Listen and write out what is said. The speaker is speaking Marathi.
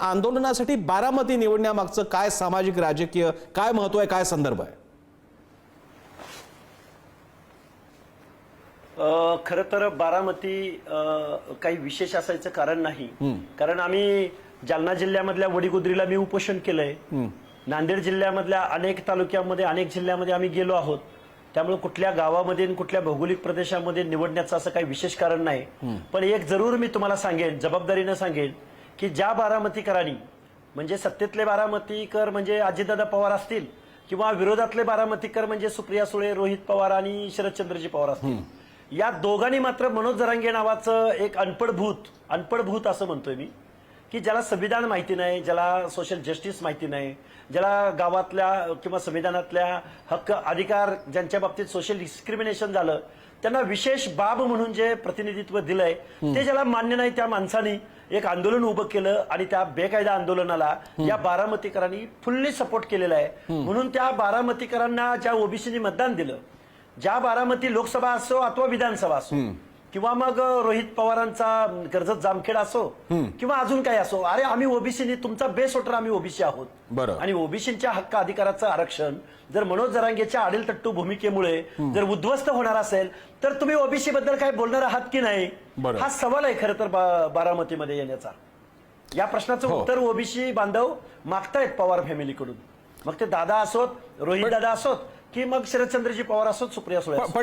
आंदोलनासाठी बारामती निवडण्यामागचं काय सामाजिक राजकीय काय महत्व आहे, काय संदर्भ आहे? खरं तर बारामती काही विशेष असायचं कारण नाही. कारण आम्ही जालना जिल्ह्यामधल्या वडीगुद्रीला मी उपोषण केलंय. नांदेड जिल्ह्यामधल्या अनेक तालुक्यामध्ये अनेक जिल्ह्यामध्ये आम्ही गेलो आहोत. त्यामुळे कुठल्या गावामध्ये आणि कुठल्या भौगोलिक प्रदेशामध्ये निवडण्याचं असं काही विशेष कारण नाही. पण एक जरूर मी तुम्हाला सांगेन, जबाबदारीनं सांगेन, की ज्या बारामतीकरांनी म्हणजे सत्तेतले बारामतीकर म्हणजे अजितदादा पवार असतील किंवा विरोधातले बारामतीकर म्हणजे सुप्रिया सुळे, रोहित पवार आणि शरदचंद्रजी पवार असतील, या दोघांनी मात्र मनोज जरांगे नावाचं एक अनपढ भूत असं म्हणतोय मी, की ज्याला संविधान माहिती नाही, ज्याला सोशल जस्टिस माहिती नाही, ज्याला गावातल्या किंवा संविधानातल्या हक्क अधिकार ज्यांच्या बाबतीत सोशल डिस्क्रिमिनेशन झालं त्यांना विशेष बाब म्हणून जे प्रतिनिधित्व दिलंय ते ज्याला मान्य नाही, त्या माणसाने एक आंदोलन उभं केलं आणि त्या बेकायदा आंदोलनाला या बारामतीकरांनी फुल्ली सपोर्ट केलेला आहे. म्हणून त्या बारामतीकरांना ज्या ओबीसीनी मतदान दिलं, ज्या बारामती लोकसभा असो अथवा विधानसभा असो किंवा मग रोहित पवारांचा कर्जत जामखेड असो किंवा अजून काही असो, अरे आम्ही ओबीसीनी तुमचा बेस वोटर आम्ही ओबीसी आहोत आणि ओबीसीच्या हक्क अधिकाराचं आरक्षण जर मनोज जरांगेच्या आडेलतट्टू भूमिकेमुळे जर उद्ध्वस्त होणार असेल तर तुम्ही ओबीसी बद्दल काय बोलणार आहात की नाही, हा सवाल आहे खरं तर बारामतीमध्ये येण्याचा. या प्रश्नाचं उत्तर ओबीसी बांधव मागतायत पवार फॅमिलीकडून. मग ते दादा असोत, रोहित दादा असोत की मग शरदचंद्रजी पवार असोत, सुप्रिया सुळे असोत.